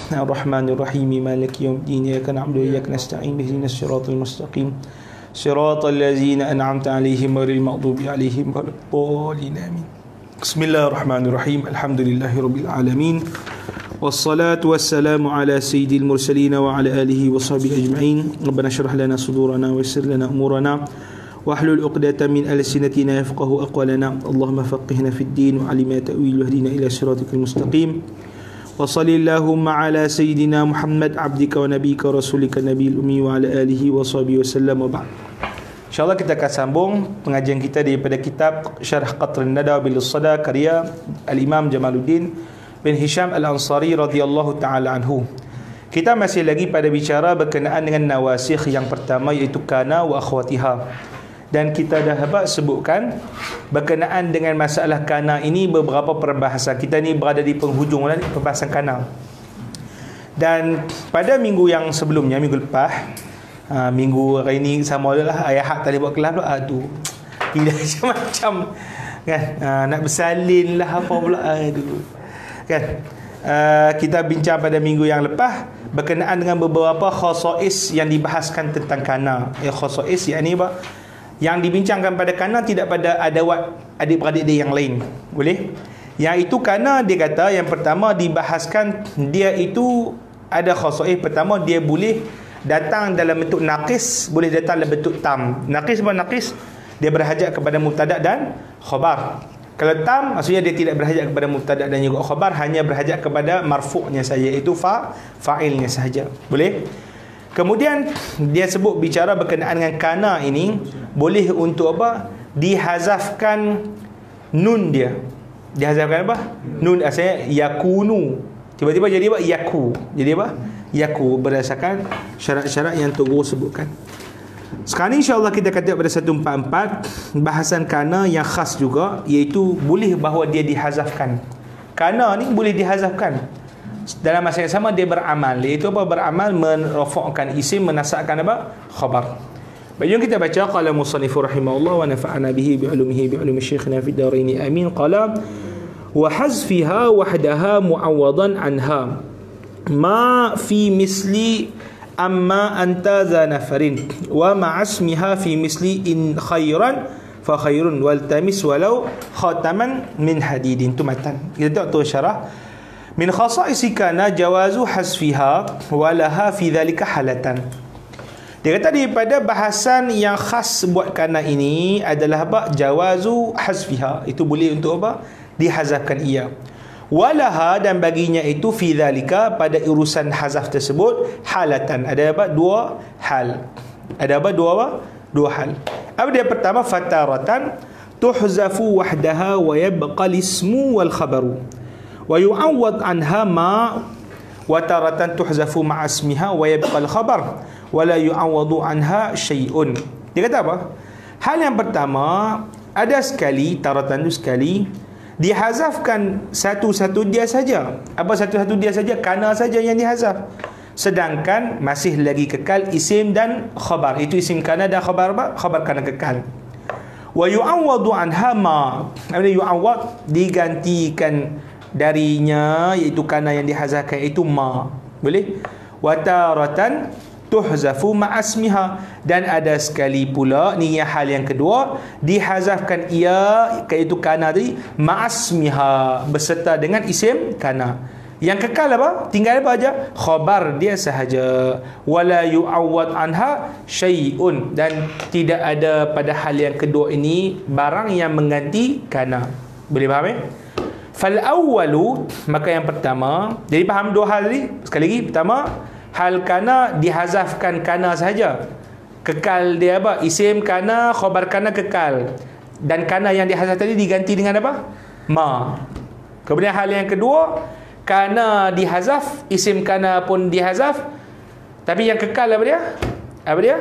الرحمن الرحيم مالك يوم الدين إياك نعبد وإياك نستعين اهدنا الصراط المستقيم صراط الذين أنعمت عليهم غير المغضوب عليهم ولا الضالين آمين. بسم الله الرحمن الرحيم الحمد لله رب العالمين والصلاة والسلام على سيد المرسلين وعلى آله وصحبه أجمعين. ربنا اشرح لنا صدورنا ويسر لنا أمورنا واحلل عقدة من ألسنتنا يفقهوا أقوالنا. اللهم فقهنا في الدين وعلمنا تأويل واهدنا إلى صراطك المستقيم. وصلى اللهم على سيدنا محمد عبدك ونبيك ورسولك النبي الأمي وعلى آله وصحبه وسلم وبعد. InsyaAllah kita akan sambung pengajian kita daripada kitab Syarh Qatr Nada bil Sada karya Al-Imam Jamaluddin bin Hisham Al-Ansari radhiyallahu ta'ala anhu. Kita masih lagi pada bicara berkenaan dengan nawasikh yang pertama, iaitu kana wa akhwatiha. Dan kita dah sebutkan berkenaan dengan masalah kana ini beberapa perbahasan. Kita ni berada di penghujung perbahasan kana. Dan pada minggu yang sebelumnya, minggu lepas, minggu hari ni sama lah ayah tak boleh buat kelas pula. Aduh, tidak macam-macam kan, nak bersalin lah apa pula. Aduh kan. Kita bincang pada minggu yang lepas berkenaan dengan beberapa khasais yang dibahaskan tentang kana. Khasais yakni apa? Yang dibincangkan pada kana tidak pada adawat adik-beradik dia yang lain. Boleh? Yang itu kana dia kata yang pertama dibahaskan dia itu ada khasais. Pertama, dia boleh datang dalam bentuk naqis, boleh datang dalam bentuk tam. Naqis apa naqis? Dia berhajat kepada mubtada dan khabar. Kalau tam, maksudnya dia tidak berhajat kepada mubtada dan juga khabar, hanya berhajat kepada marfu'nya saja, iaitu fa'ilnya sahaja. Boleh? Kemudian dia sebut bicara berkenaan dengan kana ini boleh untuk apa? Dihazafkan nun dia. Dihazafkan apa? Nun asalnya yakunu. Tiba-tiba jadi apa? Yaku. Jadi apa? Yaku, berdasarkan syarat-syarat yang Togo sebutkan. Sekarang insya-Allah kita kata pada 144 bahasan kana yang khas juga, iaitu boleh bahawa dia dihazafkan. Kana ni boleh dihazafkan. Dalam masa yang sama dia beramal, iaitu apa? Beramal merafa'kan isim, menasakkan apa? Khabar. Baik, jom kita baca qala musannifur rahimahullah wa nafa'ana bihi bi ulumi syekhina fid darain amin. Qala wa hazfiha wahdaha mu'awwadan anha ma fi misli amma anta za nafarin wa ma'asmiha fi misli in khairan fa khairun wal tamis walau khataman min hadidin. Tu matan. Kita tengok tu syarah. Min khasaisi kana jawazu hasfiha walaha fi dhalika halatan. Dia kata daripada bahasan yang khas buat kana ini adalah apa? Jawazu hasfiha. Itu boleh untuk apa? Dihazafkan ia. Walaha, dan baginya itu fi dhalika, pada urusan hazaf tersebut, halatan. Ada apa? Dua hal. Ada apa? Dua hal. Apa dia? Pertama, fataratan tuhzafu wahdaha wa yabqa ismu wal khabaru wa yu'awwad anha ma, wa taratan tuhzafu ma'a ismiha wa yabqa al khabar wa la yu'awwadu anha syai'un. Dia kata apa? Hal yang pertama, ada sekali, taratan itu sekali dihazafkan satu-satu dia saja. Apa satu-satu dia saja? Kana saja yang dihazaf. Sedangkan masih lagi kekal isim dan khabar. Itu isim kana dan khabar apa? Khabar kana kekal. Wa yu'awwadu anha ma. Apa yu'awwad? Digantikan darinya, iaitu kana yang dihazafkan itu ma. Boleh? Wa taratan tuhzafu ma'asmiha, dan ada sekali pula ni yang hal yang kedua, dihazafkan ia, iaitu kana tadi, ma'asmiha, beserta dengan isim kana. Yang kekal apa? Tinggal apa aja? Khabar dia sahaja. Wala yu'awwad anha syai'un, dan tidak ada pada hal yang kedua ini barang yang mengganti kana. Boleh faham Fal awwalu, maka yang pertama, jadi faham dua hal ni sekali lagi. Pertama, hal kana dihazafkan kana sahaja. Kekal dia apa? Isim kana, khabar kana kekal. Dan kana yang dihazaf tadi diganti dengan apa? Ma. Kemudian hal yang kedua, kana dihazaf, isim kana pun dihazaf, tapi yang kekal apa dia? Apa dia?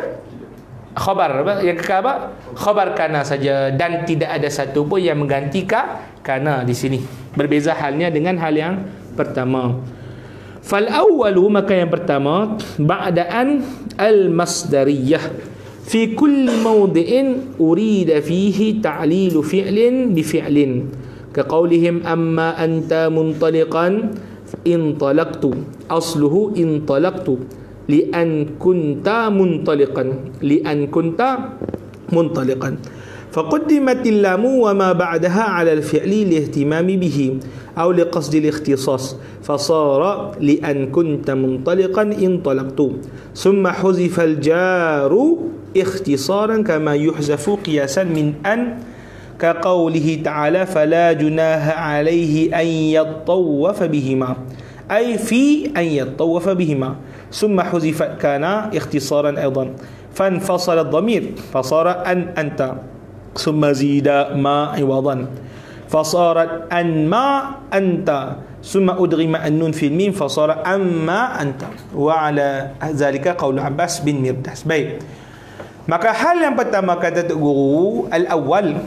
Khabar. Apa? Yang kekal apa? Khabar kana saja, dan tidak ada satu pun yang mengganti kana di sini. Berbeza halnya dengan hal yang pertama. Fal awwalu, maka yang pertama, ba'daan al-masdariyah fi kulli mawdi'in urida fihi ta'lilu fi'lin bi fi'lin ka qawlihim amma anta muntaliqan intalaqtu. Asluhu intalaqtu li'an kunta muntaliqan. Li'an kunta muntaliqan. فقدمت اللام وما بعدها على الفعل لاهتمام به أو لقصد الاختصاص فصار لأن كنت منطلقا انطلقت ثم حذف الجار اختصارا كما يحذف قياسا من أن كقوله تعالى فلا جناح عليه أن يطوف بهما أي في أن يطوف بهما ثم حذفت كان اختصارا أيضا فانفصل الضمير فصار أنت ثم زيد ما عوضا فصارت أن ما أنت ثم أدغم النون في الميم فصار أما أنت وعلى ذلك قول عباس bin Mirdas. Baik, maka hal yang pertama kata Tok Guru al-awwal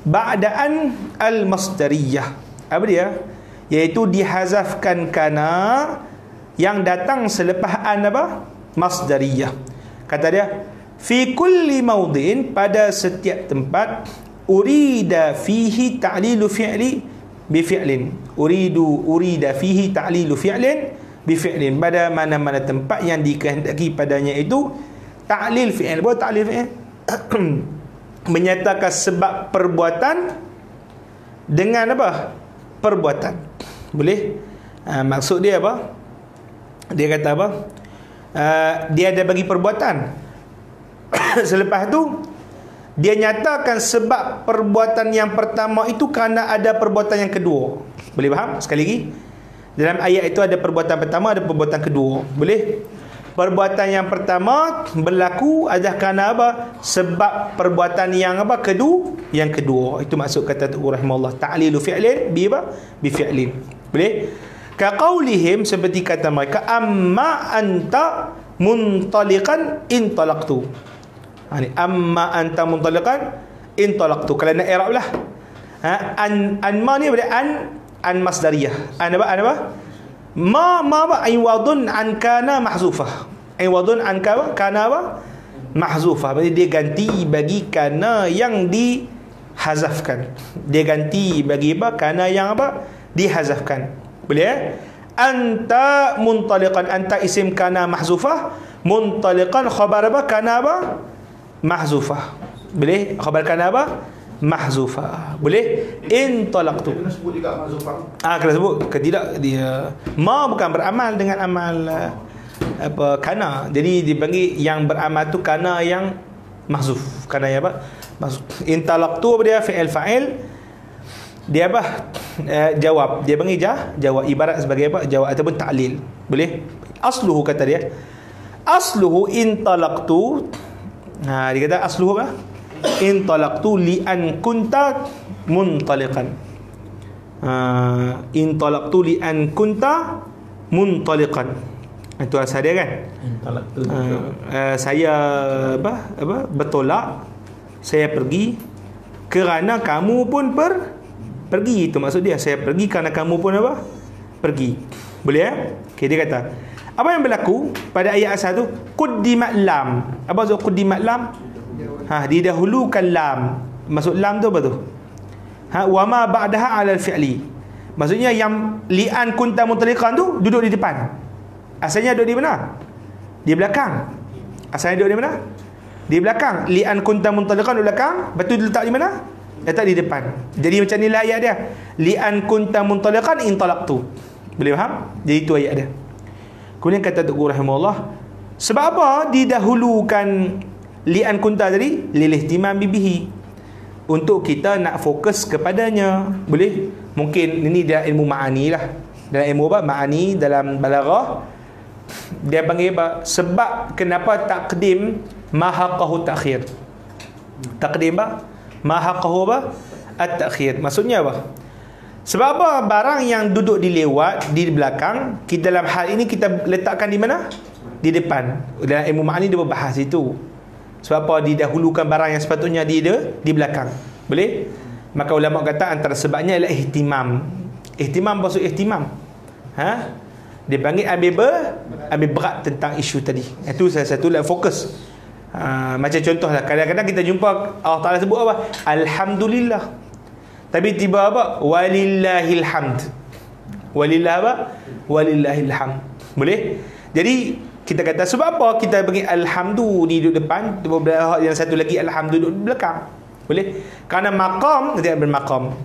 ba'daan al-masdariyah, apa dia? Iaitu dihazafkan kana yang datang selepas an apa? Masdariyah. Kata dia fi kulli mawdin, pada setiap tempat, urida fihi ta'lilu fi'li bi fi'lin. Urida fihi ta'lilu fi'lin bi fi'lin. Pada mana-mana tempat yang dikehendaki padanya itu ta'lil fi'il. Apa ta'lil fi'il? Menyatakan sebab perbuatan dengan apa? Perbuatan. Boleh? Maksud dia apa? Dia kata apa? Dia ada bagi perbuatan. Selepas tu dia nyatakan sebab perbuatan yang pertama itu kerana ada perbuatan yang kedua. Boleh faham? Sekali lagi, dalam ayat itu ada perbuatan pertama, ada perbuatan kedua. Boleh? Perbuatan yang pertama berlaku adalah kerana apa? Sebab perbuatan yang apa? Yang kedua. Itu maksud kata Tuhan rahimahullah, ta'lilu fi'lin bi apa? Bi fi'lin. Boleh? Ka qaulihim, seperti kata mereka, amma anta muntaliqan intalaqtu. Amma anta muntaliqan intalaqtu. Kalau nak i'rab lah, an ma ni boleh an masdariyah. An apa? Ma apa? Iwadun an kana mahzufah. Iwadun an kana apa? Mahzufah. Berarti dia ganti bagi kana yang dihazafkan. Dia ganti bagi apa? Kana yang apa? Dihazafkan. Boleh? Anta muntaliqan. Anta isim kana mahzufah. Muntaliqan khabar apa? Kana apa? Mahzufah. Boleh? Khabar kana apa? Mahzufah. Boleh? Intalaqtu. Kena sebut juga mahzufah. Kena sebut. Tidak, dia ma bukan beramal dengan amal apa kana. Jadi dipanggil yang beramal tu kana yang mahzuf. Kana yang apa? Mahzuf. Intalaqtu apa dia? Fi'il fa'il. Dia apa? Jawab. Dia panggil jawab, ibarat sebagai apa? Jawab ataupun ta'lil. Boleh? Asluhu kata dia. Asluhu intalaqtu. Dia kata asluhu apa? Intalaqtu li an kunta muntaliqan. Intalaqtu li an kunta muntaliqan. Itu asal dia kan? Intalaqtu. Saya apa? Bertolak. Saya pergi kerana kamu pun pergi. Itu maksud dia. Saya pergi kerana kamu pun apa? Pergi. Boleh Okey, dia kata apa yang berlaku pada ayat asal tu? Quddimat lam. Apa maksud quddimat lam? Didahulukan lam. Maksud lam tu apa tu? Wa ma ba'daha 'ala al-fi'li. Maksudnya yang li'an kunta muntaliqan tu duduk di depan. Asalnya duduk di mana? Di belakang. Asalnya duduk di mana? Di belakang. Li'an kunta muntaliqan di belakang. Betul letak di mana? Letak di depan. Jadi macam ni lah ayat dia. Li'an kunta muntaliqan intalaqtu. Boleh faham? Jadi itu ayat dia. Kemudian kata Tuan Guru rahimahullah, sebab apa didahulukan li'an kunta tadi? Lil ihtimam bihi, untuk kita nak fokus kepadanya. Boleh? Mungkin ini dia ilmu ma'ani lah. Dalam ilmu apa? Ma'ani dalam balaghah dia panggil apa? Sebab kenapa taqdim ma haqqahu ta'khir. Taqdim apa? Ma haqqahu apa? At-ta'khir. Maksudnya apa? Sebab apa barang yang duduk di lewat, di belakang, kita dalam hal ini kita letakkan di mana? Di depan. Dalam ilmu ma'ani dia berbahas itu. Sebab apa didahulukan barang yang sepatutnya di belakang. Boleh? Maka ulama kata antara sebabnya ialah ihtimam. Ihtimam maksud ihtimam. Dia panggil ambil berat tentang isu tadi. Itu salah satu fokus. Macam contohlah, kadang-kadang kita jumpa Allah Ta'ala sebut apa? Alhamdulillah. Tapi tiba apa? Walillahil hamd. Walillah apa? Walillahil hamd. Boleh? Jadi kita kata sebab apa kita bagi alhamdu di duduk depan, yang satu lagi alhamdu duduk di belakang. Boleh? Kerana maqam nanti ada maqam.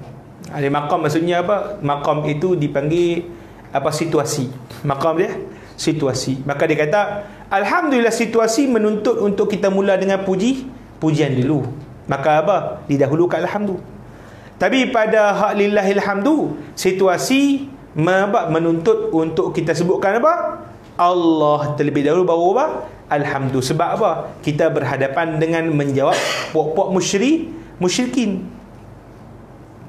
Ada maqam maksudnya apa? Maqam itu dipanggil apa, situasi. Maqam dia situasi. Maka dia kata alhamdulillah situasi menuntut untuk kita mula dengan pujian dulu. Maka apa? Didahulukan alhamdu. Tapi pada hak lillahil hamdu, situasi menuntut untuk kita sebutkan apa? Allah terlebih dahulu baru apa? Alhamdu. Sebab apa? Kita berhadapan dengan menjawab puak-puak musyrikin.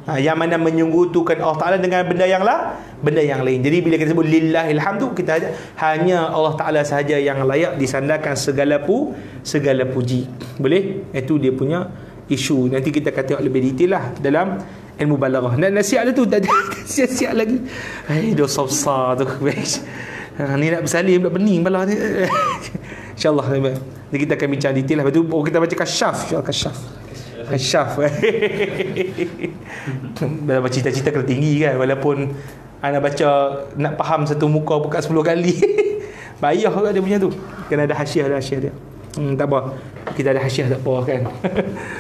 Yang mana menyunggutukan Allah Ta'ala dengan benda yang lain. Jadi bila kita sebut lillahil hamdu, kita hanya Allah Ta'ala sahaja yang layak disandarkan segala puji. Boleh? Itu dia punya isu. Nanti kita akan tengok lebih detail lah dalam ilmu balaghah. Nasihat tu tak ada nasihat lagi. Dosa besar tu. Ni nak bersalin pula pening pala ni. InsyaAllah nanti kita akan bincang detail lah. Lepas tu kita baca kasyaf. Kasyaf. Dalam cita-cita kena tinggi kan. Walaupun anda baca nak faham satu muka buka 10 kali. Payah kan dia punya tu. Kena ada hasiah dia. Tak apa. Kita ada hasiah tak apa kan.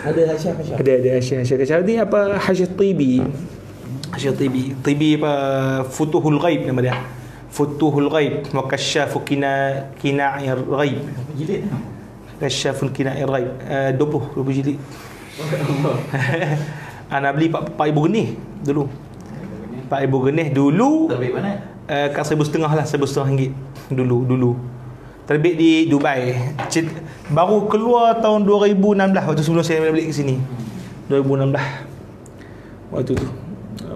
Ada hasiah. Ada hasiah. Ni apa, hasiah Tibi. Tibi apa, Futuhul Ghaib nama dia. Futuhul Ghaib wa kasyafu kina'ir ghaib. Jilid. Kasyafun kina'ir ghaib. 20 jilid. Ana beli 4,000 genih dulu. 4,000 genih dulu. Terbit mana? Kat 1,500 lah, 1,500 ringgit dulu. Terbit di Dubai. Baru keluar tahun 2016 waktu sebelum saya balik ke sini. 2016. Waktu tu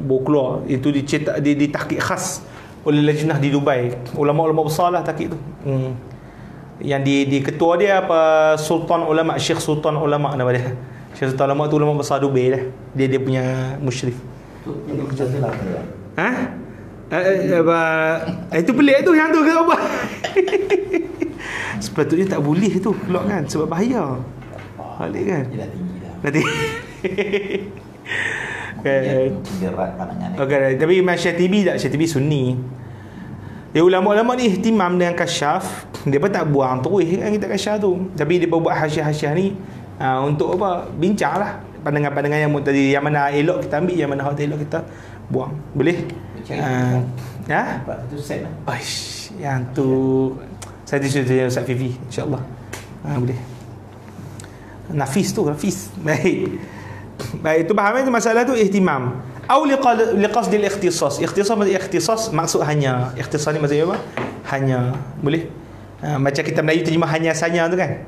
baru keluar. Itu dicetak di tahqiq khas oleh lajnah di Dubai. Ulama-ulama besar lah tahqiq tu. Yang di ketua dia apa, Sultan Ulama, Syekh Sultan Ulama nama dia. Syekh Sultan Ulama tu ulama besar Dubai lah. Dia punya musyrif. Itu pelik tu yang tu ke apa? Sepatutnya tak boleh tu keluar kan, sebab bahaya. Balik kan. Dia dah tinggi dah. Nanti. Berat pandangan. Okay, tapi Imam Syatibi tak, Syatibi Sunni. Dia ulama-ulama ni ihtimam dengan kasyaf. Dia pun tak buang terus kan kita kasyaf tu. Tapi dia buat hasiah-hasiah ni untuk apa? Bincang lah pandangan-pandangan yang tadi, yang mana elok kita ambil, yang mana hak tak elok kita buang. Boleh? Itu set lah. Yang tu saya disuruh Ustaz Fifi, insya-Allah. Boleh. Nafis. Baik, itu faham itu masalah tu ihtimam. Au liqasd al-ikhtisas. Ikhtisas maksud hanya. Ikhtisas ni maksudnya apa? Hanya. Boleh? Macam kita Melayu terjemah hanya saja tu kan.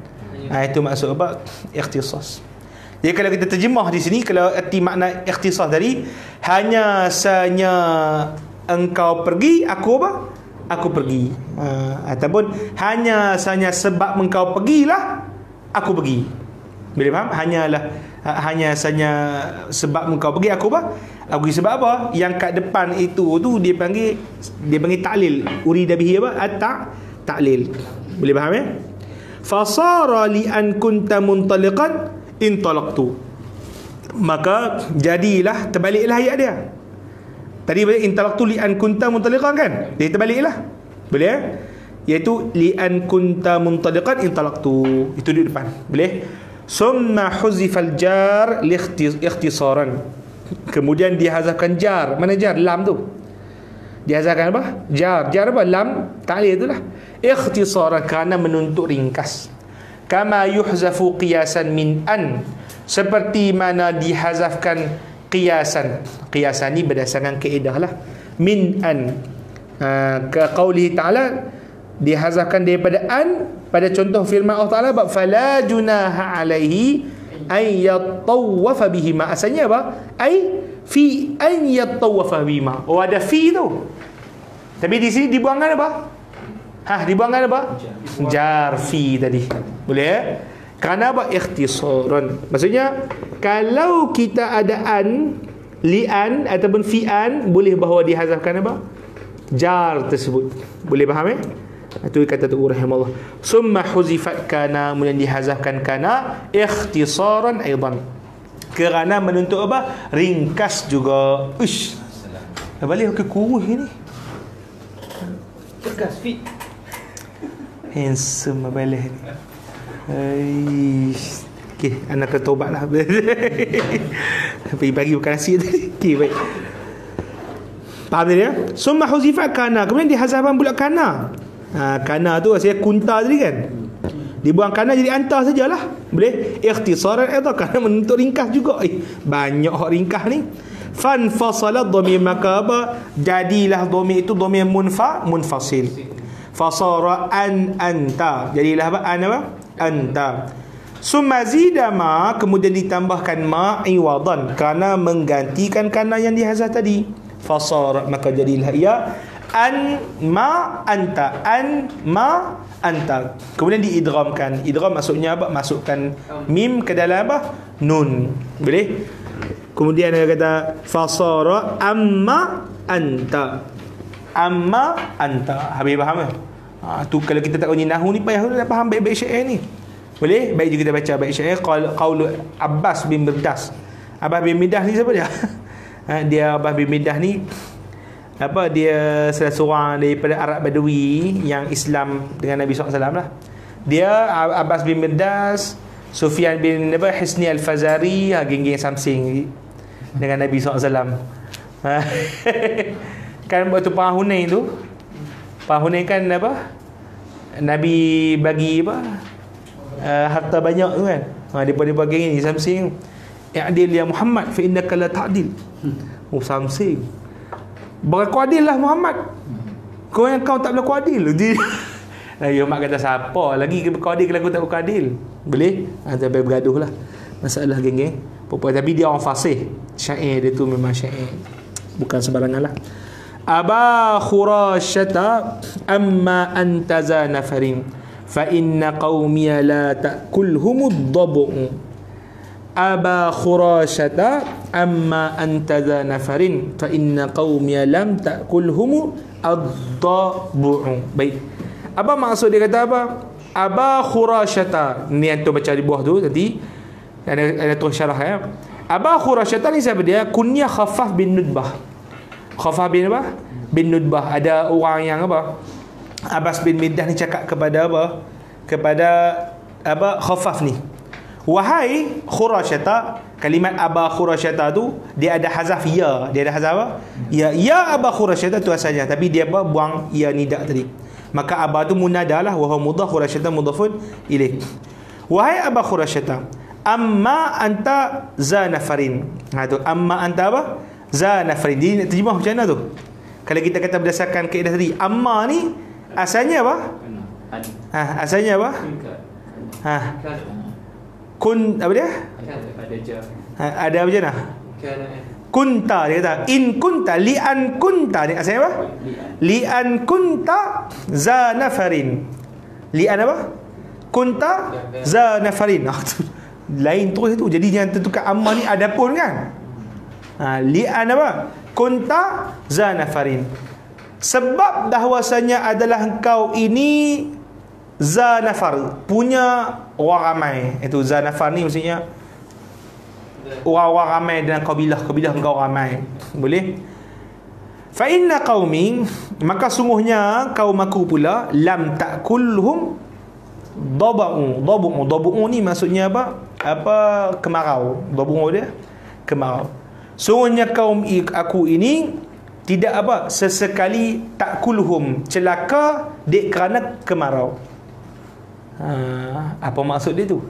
Itu maksud apa? Ikhtisas. Jadi kalau kita terjemah di sini, kalau erti makna ikhtisas tadi, hanya saja engkau pergi, aku apa? Aku pergi. Ataupun hanya saja sebab engkau pergilah, aku pergi. Boleh faham? Hanya saja sebab engkau pergi, aku apa? Aku pergi. Sebab apa? Yang kat depan itu tu dia panggil ta'lil. Urida bihi apa? Ta'lil. Boleh faham ya? Fasara li an kunta muntaliqan intalaqtu. Maka jadilah, terbaliklah ayat dia. Tadi intalaqtu li an kunta muntaliqan kan? Dia terbaliklah. Boleh ya? Iaitu li an kunta muntaliqan intalaqtu. Itu di depan. Boleh? Summa huzifal jar li ikhtisaran. Kemudian dihazafkan jar. Mana jar? Lam tu. Dihazafkan apa? Jar apa? Lam ta'lil itulah. Ikhtisaran, kerana menuntut ringkas. Kama yuhzafu qiyasan min an, seperti mana dihazafkan qiyasan. Qiyasan ni berdasarkan kaedah lah. Min an, ke qaulihi ta'ala, dihazafkan daripada an pada contoh firman Allah Ta'ala, fala junaha alaihi ay yatawafa bihima. Asalnya apa? Ay fi an yatawafa bihima. Ada fi tu, tapi di sini dibuangkan apa? Dibuangkan apa? Jar fi tadi. Boleh ya? Kerana apa? Ikhtisaran. Maksudnya kalau kita ada an, li'an ataupun fi'an, boleh bahawa dihazafkan apa? Jar tersebut. Boleh faham ya? Itu kata tu rahimahullah. Summa huzifat kana, kemudian dihazafkan kana ikhtisaran aidan. Kerana menuntut apa? Ringkas juga. Balik ke kurus ni. Tegas fit. Handsome abang ni. Okey, anak kena tobat lah. Bagi bukan nasi tadi. Okey, baik. Faham tadi ya? Summa huzifat kana. Kemudian dihazafkan pula kana. Kana tu saya kunta tadi kan. Dibuang kana jadi anta sajalah. Boleh? Ikhtisaran atau kana menuntut ringkas juga. Banyak hak ringkas ni. Fan fasala dhamir, maka apa? Jadilah dhamir itu dhamir munfasil. Fasara anta. Jadilah apa? Apa? Anta. Summa zida ma, kemudian ditambahkan ma iwadan, kerana menggantikan kana yang dihazaf tadi. Fasara, maka jadilah ia an ma anta. An ma anta. Kemudian diidghamkan. Idgham maksudnya apa? Masukkan mim ke dalam apa? Nun. Boleh? Kemudian dia kata fasara amma anta. Amma anta. Habis faham ke? Tu kalau kita tak punya nahu ni payah nak faham baik-baik syair ni. Boleh? Baik juga kita baca baik syair qaul Abbas bin Mirdas. Abbas bin Mirdas ni siapa dia? Dia Abbas bin Mirdas ni apa, dia salah seorang daripada Arab Badui yang Islam dengan Nabi SAW lah. Dia Abbas bin Mirdas, Sufyan bin Hisni Al-Fazari, geng-geng Samsing dengan Nabi SAW. Kan waktu perang Hunain tu, perang Hunain kan apa, Nabi bagi apa, harta banyak tu kan. Daripada geng ni Samsing, i'dil ya Muhammad fa innaka la ta'dil. Samsing, berlaku adil lah Muhammad. Kau yang kau tak berlaku adil. Ya mak kata siapa lagi berlaku adil kalau aku tak berlaku adil. Boleh? Sampai bergaduh lah masalah geng-geng. Tapi dia orang fasih. Syair dia tu memang syair, bukan sembarangan lah. Aba khurasyata amma antaza nafarin fa inna qawmiya la ta'kulhumud dabu'u. Aba khurasyata amma antaza nafarin fa inna qawmiya lam ta'kulhum ad-dabu'u. Baik, apa maksud dia kata apa? Aba khurasyata ni antum baca di bawah tu tadi, ada tulis syarah ya. Aba khurasyata ni siapa dia? Kunyah Khaffaf bin Nudbah. Khaffaf bin apa? Bin Nudbah. Ada orang yang apa, Abbas bin Mirdas ni cakap kepada apa? Kepada apa, Khaffaf ni, wahai khurasyata. Kalimat aba khurasyata tu dia ada hazaf ya. Dia ada hazaf apa? Ya aba khurasyata tu asalnya, tapi dia apa, buang ya nidak tadi. Maka aba tu munada lah, wa huwa mudhaf, khurasyata mudhafun ilaih. Wahai aba khurasyata, amma anta za nafarin. Tu amma anta apa? Za nafarin. Jadi nak terjemah macam mana tu? Kalau kita kata berdasarkan kaedah tadi, amma ni asalnya apa? Asalnya apa? Kun apa dia? Ada apa je nah? Kunta, dia kata in kunta li'an kunta, ni asalnya apa? Li'an kunta za nafarin. Li'an apa? Kunta za nafarin. Lain terus itu. Jadi yang tertukar amma ni ada pun kan? Li'an apa? Kunta za nafarin. Sebab bahwasanya adalah engkau ini za nafar, punya orang ramai. Itu za nafar ni maksudnya orang-orang ramai dan kabilah engkau ramai. Boleh? Fa inna qaumi, maka sungguhnya kaum aku pula, lam ta'kulhum dabu'u ni maksudnya apa? Kemarau. Dabu'u dia kemarau. Sungguhnya kaum aku ini tidak apa, sesekali ta'kulhum, celaka dek kerana kemarau. Apa maksud dia tu?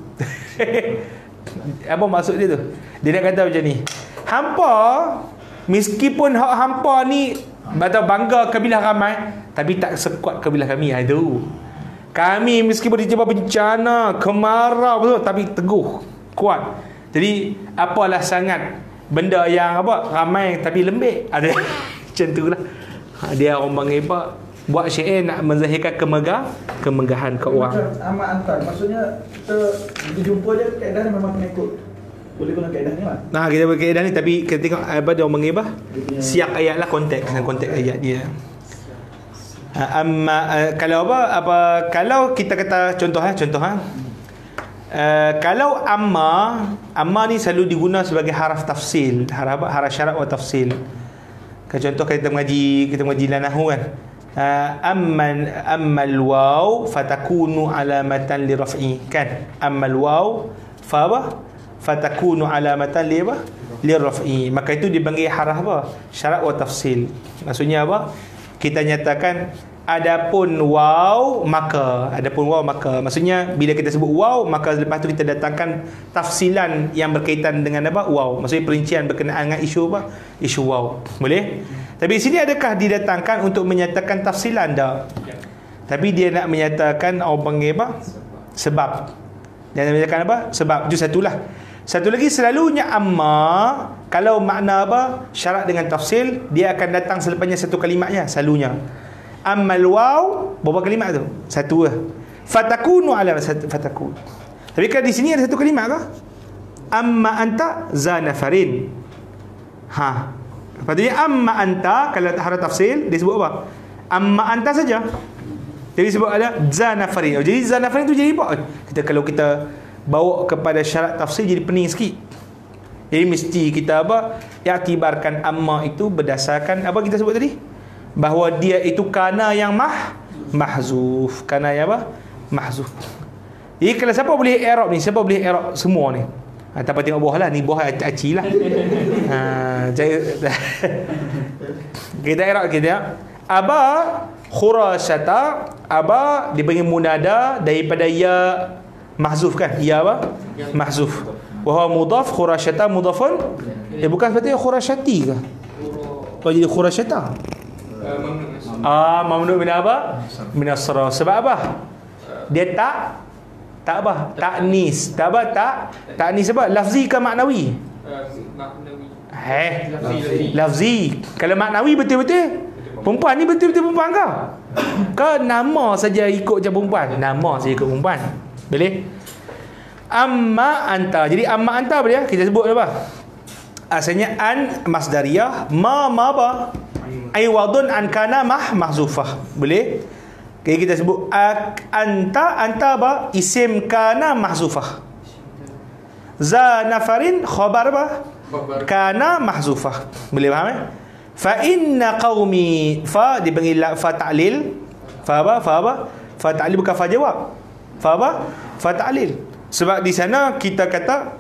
Apa maksud dia tu? Dia nak kata macam ni, hampa meskipun hampa ni bangga kabilah ramai, tapi tak sekuat kabilah kami. Itu kami meskipun ditiba bencana kemarau betul, tapi teguh, kuat. Jadi apalah sangat benda yang apa, ramai tapi lembik. Ada macam tu lah. Dia orang panggil apa, buat syair nak menzahirkan kemegahan ke orang. Amat antar, maksudnya kita jumpa dia kaedah ni memang kena ikut. Boleh guna kaedah ni lah. Kita pakai kaedah ni, tapi kita tengok apa dia orang panggil apa, siap ayat lah, konteks ayat dia. Kalau kalau kita kata contoh. Kalau amma ni selalu diguna sebagai haraf tafsil, haraf syarat wa tafsil. Contoh kita mengaji nahwu kan. ammal waw fatakunu alamatan li raf'i, kan? Ammal waw fa apa? Fatakunu alamatan li apa? Li raf'i. Maka itu dipanggil haraf apa? Syarat wa tafsil. Maksudnya apa? Kita nyatakan adapun waw maka, maksudnya bila kita sebut waw, maka lepas tu kita datangkan tafsilan yang berkaitan dengan apa? Waw. Maksudnya perincian berkenaan dengan isu apa? Isu waw. Boleh? Tapi di sini adakah didatangkan untuk menyatakan tafsilan? Tak. Tapi dia nak menyatakan orang panggil apa? Sebab. Dia nak menyatakan apa? Sebab. Itu satulah. Satu lagi, selalunya amma kalau makna apa? Syarat dengan tafsil, dia akan datang selepasnya satu kalimatnya selalunya. Ammal waw, berapa kalimat tu? Satu lah. Fatakunu ala fatakun. Tapi kalau di sini ada satu kalimat kah? Amma anta zanafarin. Lepas tu dia amma anta, kalau harap tafsil dia sebut apa? Amma anta saja. Jadi sebut ada zanafarin. Jadi zanafarin tu jadi apa? Kalau kita bawa kepada syarat tafsir jadi pening sikit. Jadi mesti kita apa? Iktibarkan amma itu berdasarkan apa kita sebut tadi? Bahawa dia itu kana yang mahzuf. Kana yang apa? Mahzuf. Jadi kalau siapa boleh i'rab ni? Siapa boleh i'rab semua ni? Tak payah tengok bawah lah. Ni bawah aci lah. Kita i'rab kita. Aba khurasyata. Aba dipanggil munada daripada ya mahzuf, kan? Ya apa? Mahzuf. Wa huwa mudhaf, khurasyata mudhafun. Bukan sepatutnya khurasyati ke? Kau jadi khurasyata. Mamnu min apa? Min as-sarf. Sebab apa? Dia tak apa? Taknis. Tak apa? Taknis apa? Lafzi ke maknawi? Lafzi. Kalau maknawi betul-betul perempuan ni betul-betul perempuan ke? Ke nama saja ikut je perempuan? Nama saja ikut perempuan. Boleh? Amma anta. Jadi amma anta apa dia? Kita sebut apa? Asalnya an masdariyah, ma apa? Aiwadun an kana mahzufah. Boleh? Jadi kita sebut anta apa? Isim kana mahzufah. Za nafarin khabar apa? Kana mahzufah. Boleh faham eh? Fa inna qaumi, fa dipanggil fa ta'lil. Fa apa? Fa ta'lil bukan fa jawab. Fa apa? Fa ta'lil. Sebab di sana kita kata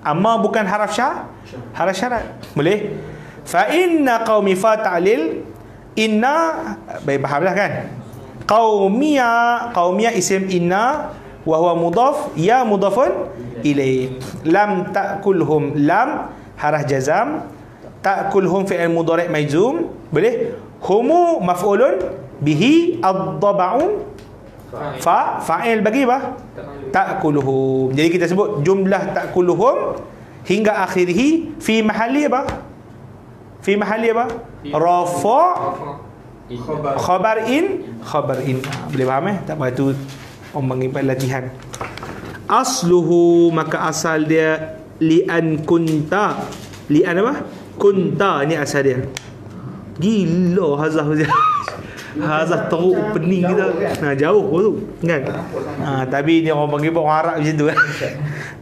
amma bukan haraf syarat. Boleh? Fa inna qaumi, fa ta'lil. Inna, baik fahamlah kan? Qaumiyah isim inna wa huwa mudhaf, ya mudhafun ilaih. Lam ta'kulhum, lam haraf jazam, ta'kulhum fi'il mudhari' majzum. Boleh? Humu maf'ulun bihi, ad-dab'u fa'il bagi apa? Ta'kuluhum. Jadi kita sebut jumlah ta'kuluhum hingga akhirih fi mahalli apa? Fi mahalli apa? Rafa' khabar in. Boleh faham eh? Tak apa, itu orang panggil latihan. Asluhu, maka asal dia li'an kunta. Li'an apa? Kunta, ni asal dia. Gila hazah dia. Hazah teruk pening kita. Jauh tu kan. Tapi ni orang panggil orang Arab macam tu kan.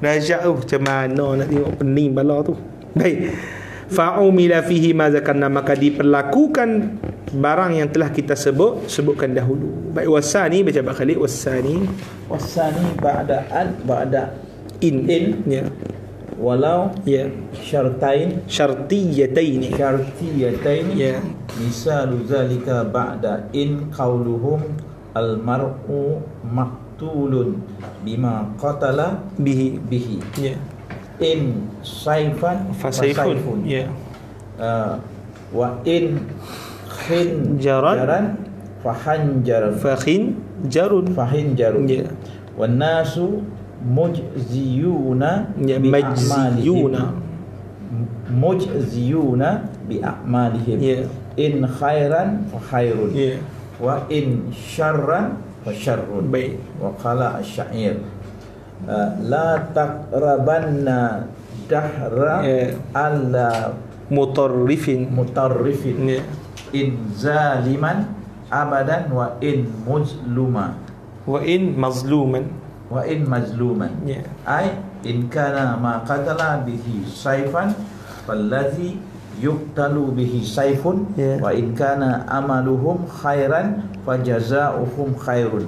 Dahsyat tu. Macam mana nak tengok pening bala tu. Baik. Fa'umila fihi ma zakarna, maka diperlakukan barang yang telah kita sebutkan dahulu. Baik, wasani baca balik wasani ba'da an ba'da in ya. Walau ya syartiyataini ya. Misalu zalika ba'da in qauluhum al mar'u maqtulun bima qatala bihi ya. In saifan fasaifun ya. Wa in khinjaran fakhinjarun ya. Wan nasu mujziyuna bi a'malihim yeah. In khairan fa khairun yeah. Wa in syarran fa syarrun. Baik. Wa qala asy-syair la taqrabanna dahra yeah. Alla mutarrifin yeah. In zaliman abadan wa in mazluman yeah. Ay in kana ma qatala bihi saifan fallazi yuqtalu bihi saifun wa in kana amaluhum khairan fajazauhum khairun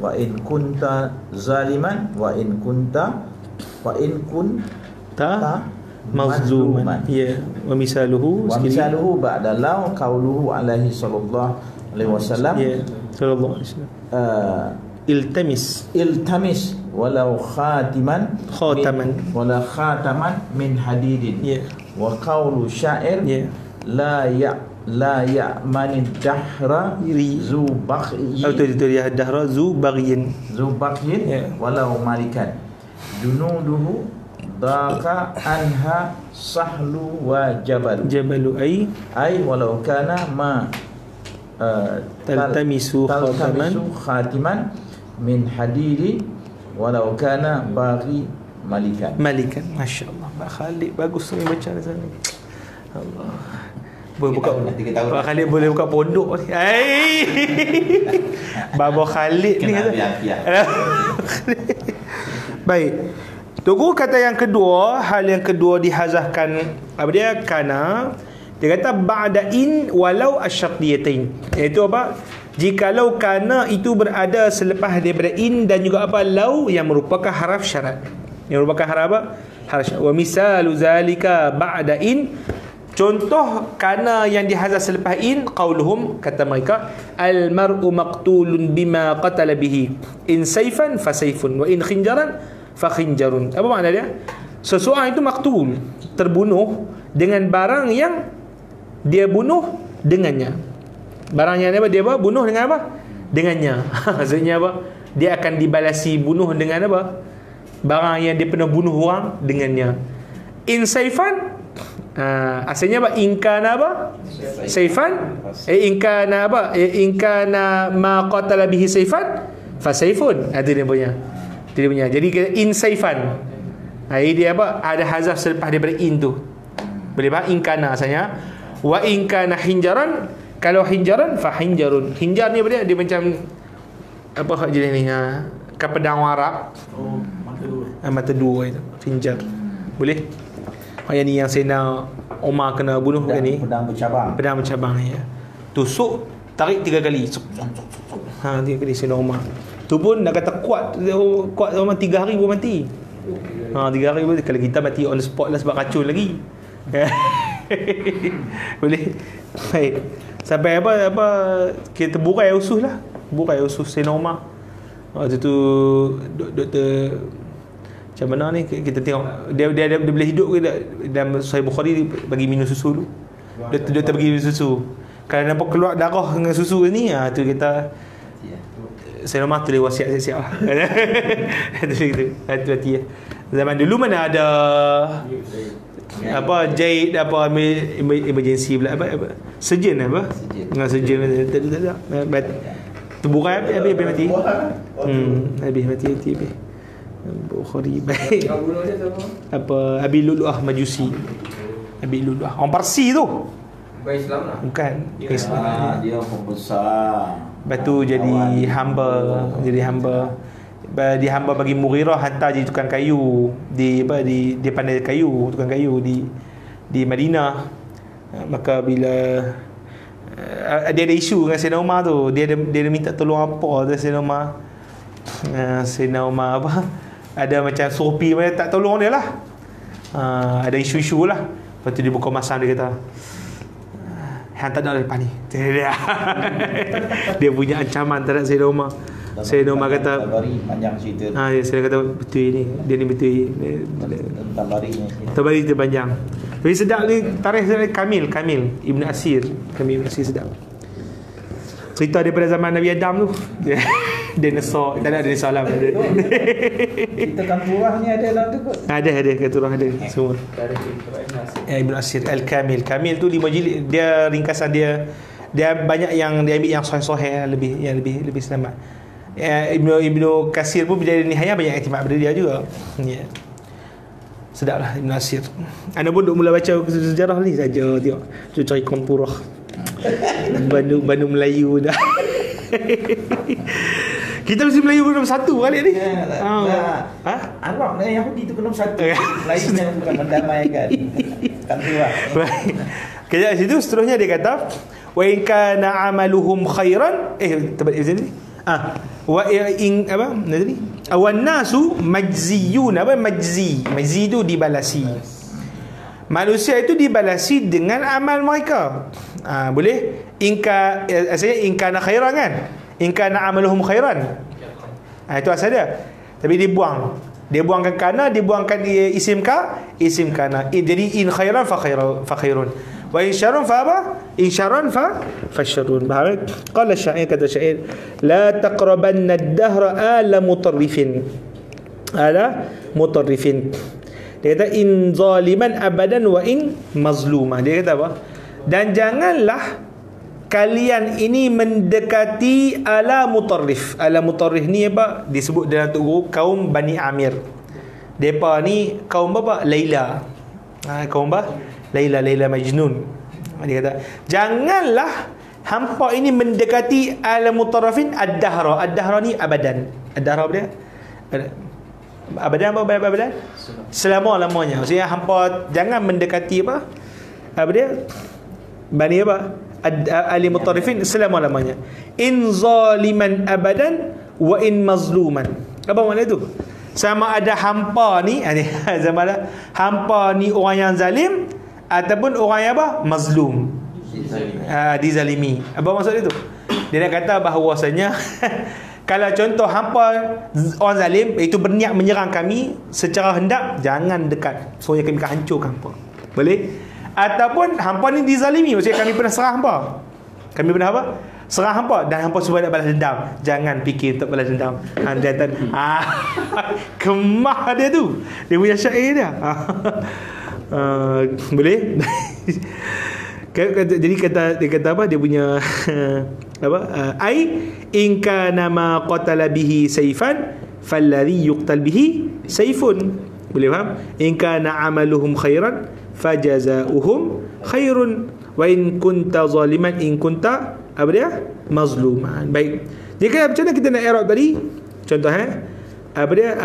wa in kunta zaliman wa in kunta mazluman. Wa misaluhu ba'da law qauluhu alaihi sallallahu alaihi wasallam sallallahu alaihi wasallam iltamis walau khataman min hadidin wa qawlu syair la ya'manid dahra zu baghyin walau malikan junuduhu daka anha sahlu wa jabalu ay walau kana ma taltamisu khatiman min hadidi walau kana baghi malikan. Masya-Allah. Pak Khalid bagus ni baca sana. Allah. Boleh buka Pak Khalid boleh buka pondok ni. Babo Khalid ni kata. Baik. Tunggu kata yang kedua, hal yang kedua dihazahkan apa dia? Kana dia kata ba'da in walau asyartiyatain. Iaitu apa? Jikalau kana itu berada selepas daripada in dan juga apa lau yang merupakan haraf syarat. Yang merupakan haraf apa? Haraf syarat. Wa misalu zalika ba'da in. Contoh kana yang dihazaf selepas in qauluhum, kata mereka, al mar'u maqtulun bima qatala bihi in sayfan fa sayfun wa in khinjaran fa khinjarun. Apa makna dia? Seseorang itu maktul, terbunuh dengan barang yang dia bunuh dengannya. Barang yang apa? Dia bunuh dengan apa? Dengannya. Maksudnya apa? Dia akan dibalasi bunuh dengan apa? Barang yang dia pernah bunuh orang dengannya. In sayfan, asalnya apa? Inkana apa? Sayfan. Inkana apa? Inkana ma qatala bihi sayfan fa sayfun. Itu dia punya. Jadi in sayfan. Ini dia apa? Ada hazaf selepas daripada in tu. Boleh faham? Inkana asalnya. Wa inkana hinjaran, kalau hinjaran fa hinjarun. Hinjar ni apa dia? Dia macam apa hak jenis ni? Kan pedang Arab. Mata dua itu. Hinjar. Boleh? Yang ni yang Sayyidina Umar kena bunuh kan ni. Pedang bercabang ya. Tusuk, tarik 3 kali. 3 kali Sayyidina Umar. Tu pun nak kata kuat sama 3 hari pun mati. 3 hari pun, kalau kita mati on the spot lah sebab racun lagi. Boleh. Baik. Sampai apa kita burai usus lah. Burai usus Sayyidina Umar. Waktu tu doktor macam mana ni kita tengok dia boleh hidup ke tak? Dalam Sahih Bukhari bagi minum susu dulu. Doktor bagi minum susu. Kalau nampak keluar darah dengan susu ni, tu kita Sayyidina Umar tulis wasiat siap-siap lah. Itu hati-hati lah. Zaman dulu mana ada apa jahit apa emergency pula apa surgeon apa dengan surgeon tak terburai habis mati. Habis mati. Bukhari baik. Apa Abi Lulu'ah Majusi. Abi Lulu'ah orang Parsi tu. Bukan Islam lah. Bukan Islam. Dia pembesar. Lepas tu jadi hamba di hamba bagi Mughirah hantar jadi tukang kayu dia pandai tukang kayu di Madinah. Maka bila dia ada isu dengan Sayyidina Umar tu, dia minta tolong apa tu Sayyidina Umar. Sayyidina Umar apa ada macam sopi macam tak tolong dia lah. Ada isu-isu lah. Lepas tu dia buka masam, dia kata hang tak ada lepas ni. Dia punya ancaman terhadap Sayyidina Umar. Sayyidina Umar kata panjang cerita. Saya kata betul ni. Dia ni betul. Tabari tu panjang. Tapi sedap ni tarikh Kamil Ibn Asir. Kamil Ibn Asir sedap. Cerita daripada zaman Nabi Adam tu. Dinosaur. Tak ada dinosaur lah. Kita Kanturah ni ada dalam tu kot. Ada Kanturah ada semua. Ibn Asir Al-Kamil. Kamil tu 5 jilid. Dia ringkasan dia banyak yang dia ambil yang sahih-sahih lebih selamat. Ibnu Kasir pun bila ada nihayah banyak iktimat pada dia juga. Sedap lah Ibn Asir. Anda pun duk mula baca sejarah ni saja tengok. Cari Kanturah. Bandung Melayu dah. Kita mesti Melayu belum satu balik ni. Arab dan Yahudi tu belum satu. Melayu yang bukan mendamaikan. Tak keluar. Baik. Kejap situ seterusnya dia kata wa in kana amaluhum khairan tepat ni. Wa in apa tadi? Awan nasu majziyun. Apa majzi? Majzi itu dibalasi. Manusia itu dibalasi dengan amal mereka. Boleh? Asalnya in kana khairan kan? In kana amaluhum khairan. Itu asal dia. Tapi dibuang. Dia buangkan kana, dibuangkan isim kana. Jadi in khairan fa khairun. Wa in syarrun fa apa? In syarrun fa syarrun. Faham? Qala syair, kata syair, la taqrabanna ad-dahra ala mutarrifin. Dia kata in zaliman abadan wa in mazluma. Dia kata apa? Dan janganlah kalian ini mendekati ala mutarrif. Ala mutarrif ni apa? Disebut dalam tu kaum Bani Amir. Depa ni kaum apa? Laila. Kaum apa? Laila Majnun. Dia kata, janganlah hampa ini mendekati ala mutarrifin ad-dahra. Ad-dahra ni abadan. Ad-dahra apa dia? Abadan apa? Abadan? Selama-lamanya. Maksudnya hampa jangan mendekati apa? Apa dia? Bani apa? Ali mutarrifin selama-lamanya. In zaliman abadan wa in mazluman. Apa makna itu? Sama ada hampa ni sama ada hampa ni orang yang zalim ataupun orang yang apa? Mazlum. Dizalimi. Apa maksud itu? Dia nak kata bahawasanya kalau contoh hampa orang zalim itu berniat menyerang kami secara hendak, jangan dekat. Soalnya kami akan hancurkan hampa. Boleh? Ataupun hampa ni dizalimi, maksudnya kami pernah serang hampa. Kami pernah apa? Serang hampa dan hampa cuba nak balas dendam. Jangan fikir untuk balas dendam. Kemah dia tu. Dia punya syair dia. Boleh? Jadi dia kata apa? Dia punya apa? Ai in kana ma qatala bihi sayfan falladhi yuqtal bihi sayfun. Boleh faham? In kana amaluhum khairan fajazauhum khairun wa in kunta zaliman in kunta apa dia? Mazluman. Baik. Jadi macam mana kita nak i'rab tadi? Contoh apa dia?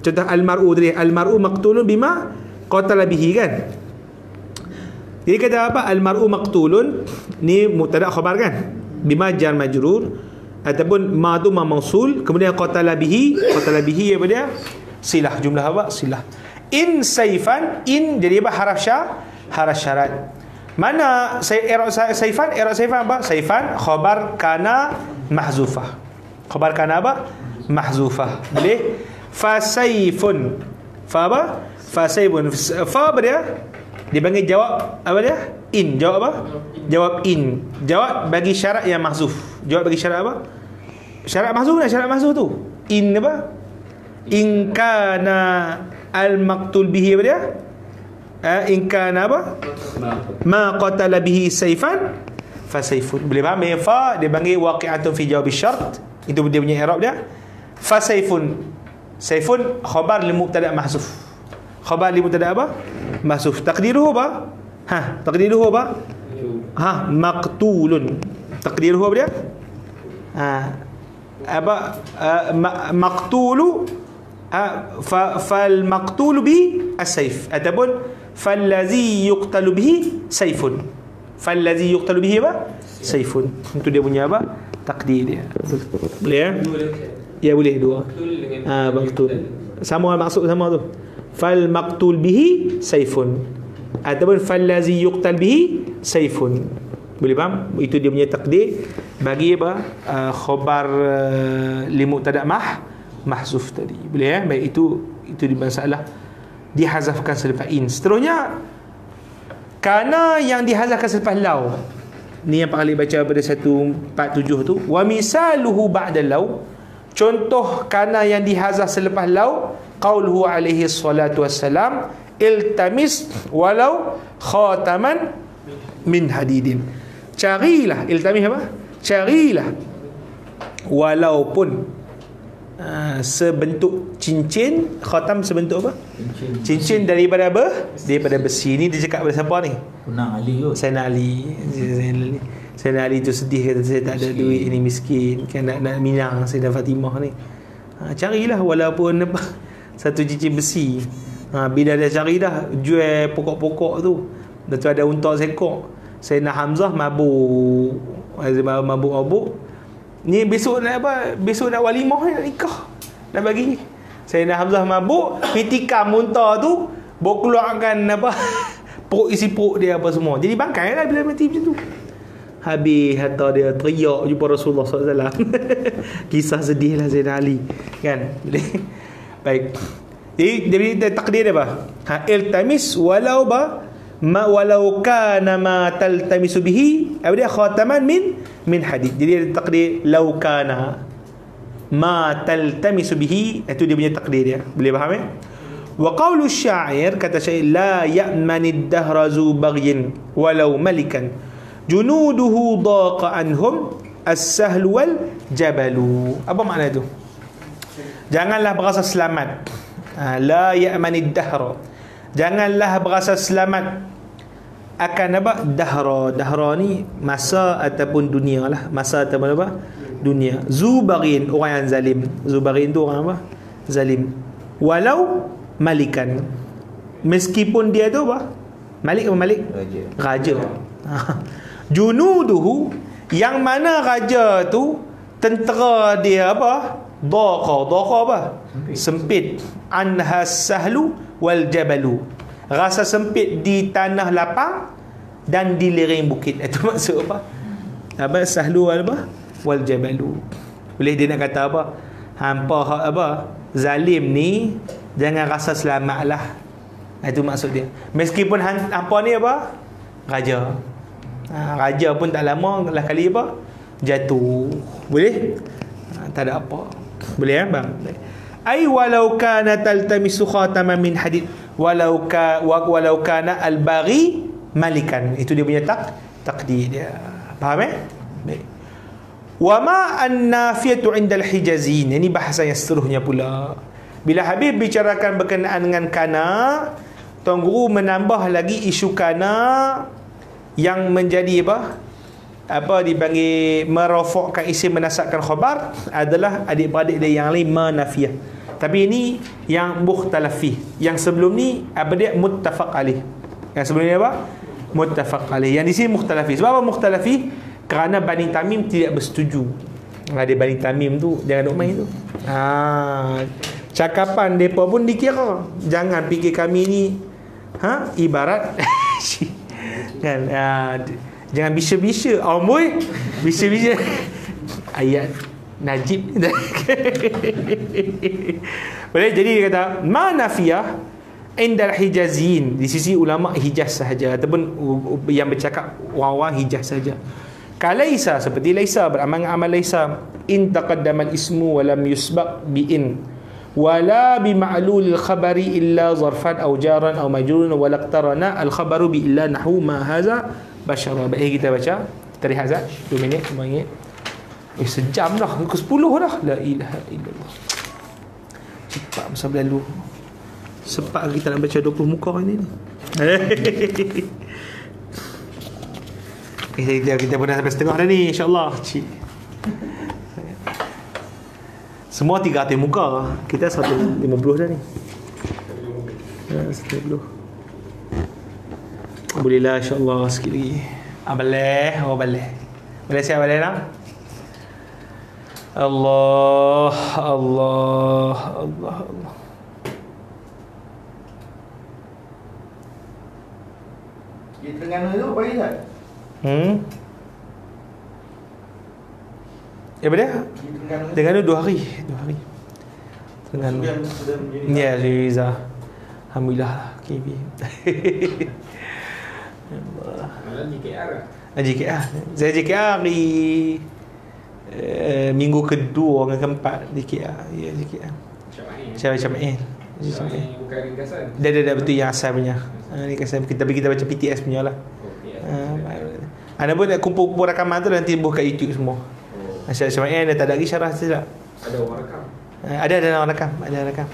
Contoh al-mar'u tadi. Al-mar'u maqtulun bima qatala bihi kan? Jadi kata apa? Al-mar'u maqtulun ni mubtada khabar kan? Bima jar majrur ataupun ma tu ma mausul, kemudian qatala bihi apa dia? Silah, jumlah apa? Silah. In saifan, in jadi apa? Haraf syarat. Mana saifan? I'rab saifan apa? Saifan khabar kana mahzufah. Khabar kana apa? Mahzufah. Boleh? Fa saifun. Fa apa? Fa saifun. Fa apa dia? Dipanggil jawab apa dia? In. Jawab apa? Jawab in. Jawab bagi syarat yang mahzuf. Jawab bagi syarat apa? Syarat mahzuf lah. Syarat mahzuf tu in apa? In kana al-maqtul bihi apa dia? In kana apa? Ma qatala bihi sayfan fa sayfun. Boleh faham? Fa dia panggil waqi'atun fi jawab syarat. Itu dia punya i'rab dia. Fa sayfun. Sayfun khabar li mubtada mahzuf. Khabar li mubtada apa? Mahzuf. Taqdiruhu apa? Taqdiruhu apa? Maqtulun. Taqdiruhu apa dia? Maqtulu fal maqtulu bi as-sayf ataupun fallazi yuqtalu bihi sayfun. Fallazi yuqtalu bihi apa? Sayfun. Itu dia punya apa? Takdir dia. Boleh ya? Ya boleh dua. Maqtul. Sama maksud sama tu. Fal maqtul bihi sayfun ataupun fallazi yuqtal bihi sayfun. Boleh faham? Itu dia punya takdir bagi apa? Khabar li mubtada mahzuf tadi. Boleh ya? Baik, itu di masalah dihazafkan selepas in. Seterusnya kana yang dihazafkan selepas law. Ni yang Pak Khalid baca pada 147 tu. Wa misaluhu ba'da law. Contoh kana yang dihazaf selepas law, qauluhu alaihi salatu wassalam, iltamis walau khataman min hadidin. Carilah, iltamis apa? Carilah walaupun sebentuk cincin. Khatam sebentuk apa? Cincin daripada apa? Daripada besi. Ni dia cakap pada siapa ni? Sayyidina Ali tu sedih, kata saya tak ada duit, ini miskin kan, nak minang Sayyidah Fatimah ni. Carilah walaupun apa, satu cincin besi. Bila dia cari dah jual pokok-pokok tu, dah tu ada unta seekor. Sayyidina Hamzah mabuk. Ni besok nak apa? Besok nak walimah, nak nikah. Nak bagi. Sayyidina Hamzah mabuk, pitikam unta tu, bawa keluarkan apa? Perut isi perut dia apa semua. Jadi bangkai lah bila mati macam tu. Habis hatta dia teriak jumpa Rasulullah SAW. Kisah sedih lah Sayyidina Ali. Kan? Baik. Jadi takdir dia apa? Iltamis walau walau kana ma taltamisu bihi, apa dia, khataman min hadid. Jadi ada takdir law kana ma taltamisu bihi, itu dia punya takdir dia. Boleh faham Wa qawlu syair, kata syair, la ya'manid dahra zu baghyin walau malikan junuduhu daqa anhum as-sahlu wal jabalu. Apa makna itu? Janganlah berasa selamat. La ya'manid dahra, janganlah berasa selamat akan apa? Dahra ni masa ataupun dunia lah. Masa ataupun apa? Dunia. Zubarin, orang yang zalim. Zubarin tu orang apa? Zalim. Walau malikan, meskipun dia tu apa? Malik apa malik? Raja. Junuduhu, yang mana raja tu tentera dia apa? Daqa apa? Sempit. Anhas sahlu wal jabalu, rasa sempit di tanah lapang dan di lereng bukit. Itu maksud apa? Apa sahlu apa? Wal jabalu. Boleh dia nak kata apa? Hampa apa? Zalim ni jangan rasa selamatlah. Itu maksud dia. Meskipun hampa ni apa? Raja. Raja pun tak lama lah kali apa? Jatuh. Boleh? Tak ada apa. Boleh bang? Ai walau kana taltamisu khataman min hadid walau kana al-baghi malikan. Itu dia punya takdir dia. Faham Baik. Wa ma an-nafiyatu 'inda al-hijazin. Ini bahasa yang seterusnya pula. Bila Habib bicarakan berkenaan dengan kana, Tuan Guru menambah lagi isu kana yang menjadi apa dipanggil merafakkan isim, menasabkan khabar, adalah adik-beradik dia yang lain manafiyah. Tapi ini yang mukhtalafi. Yang sebelum ni apa dia? Muttafaq alaih. Yang sebelum ni apa? Muttafaq alaih. Yang di sini mukhtalafi. Sebab apa mukhtalafi? Kerana Bani Tamim tidak bersetuju. Ada Bani Tamim tu jangan duk main tu. Cakapan depa pun dikira. Jangan fikir kami ni ibarat kan, jangan bisa-bisa amboi, bisa-bisa ayat Najib. Boleh. Jadi dia kata manafiyah indal hijazin, di sisi ulama Hijaz sahaja, ataupun yang bercakap orang-orang Hijaz saja. Kalaisa, seperti laisa, beramal laisa, in taqaddama al-ismu wa lam yusbaq bi in wala bi ma'lul al-khabari illa zarfan aw jaran aw majrun wa laqtarana al-khabaru bi illa nahwu ma hadza bashara. Baik, kita baca, kita rehat 2 minit, 5 minit. Sejam dah, ke 10 dah. La ilaha illallah. Cepat masa berlalu. Sempat kita nak baca 20 muka ini ni. Kita pun dah sampai setengah dah ni, insyaAllah. Semua 300 muka. Kita 150 dah ni. 150. Bolehlah insyaAllah sikit lagi. Boleh. Boleh siap balik nak? Allah. Di Terengganu tu pagi tak? Ya betul? Terengganu 2 hari. Terengganu. Ya, Riza. Alhamdulillah KB. JKR. Saya JKR di minggu kedua dengan keempat JKR. Ya, JKR. Syamain. Bukan ringkasan. Dah betul yang asal punya. Ni kita baca PTS punya lah. Anda pun nak kumpul rakaman tu nanti buka YouTube semua. Syamain dah tak ada lagi syarah tidak. Ada orang rakam. Ada orang rakam.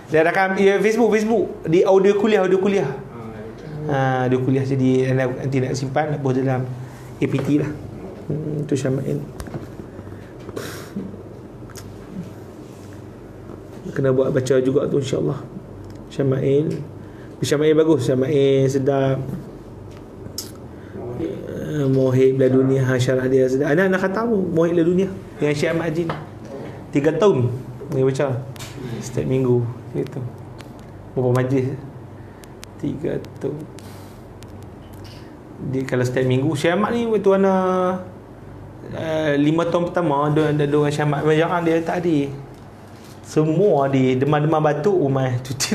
Ada rakam Facebook di audio kuliah. Audio kuliah jadi nanti nak simpan, nak post dalam APT lah. Itu Syamain. Kena buat baca juga tu insya-Allah. Syama'il bagus, Syama'il sedap. Mohib la dunia, syarah dia sedap. Anak kata apa? Mohib la dunia yang Syekh Ahmad Ajin 3 tahun dia baca setiap minggu gitu. Berapa majlis? 3 tahun. Dia kalau setiap minggu Syekh Ahmad ni waktu anak 5 tahun pertama ada orang Syekh Ahmad majlis dia tak ada. Semua dia demam-demam batuk rumah cuti.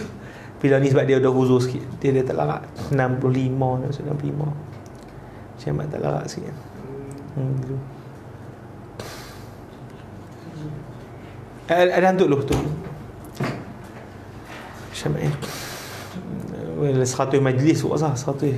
Bila ni sebab dia dah huzur sikit, dia tak larat 65 Syekh Ahmad tak larat sikit. Gitu. Ada hantuk loh tu Syekh Ahmad 100 majlis rasa 100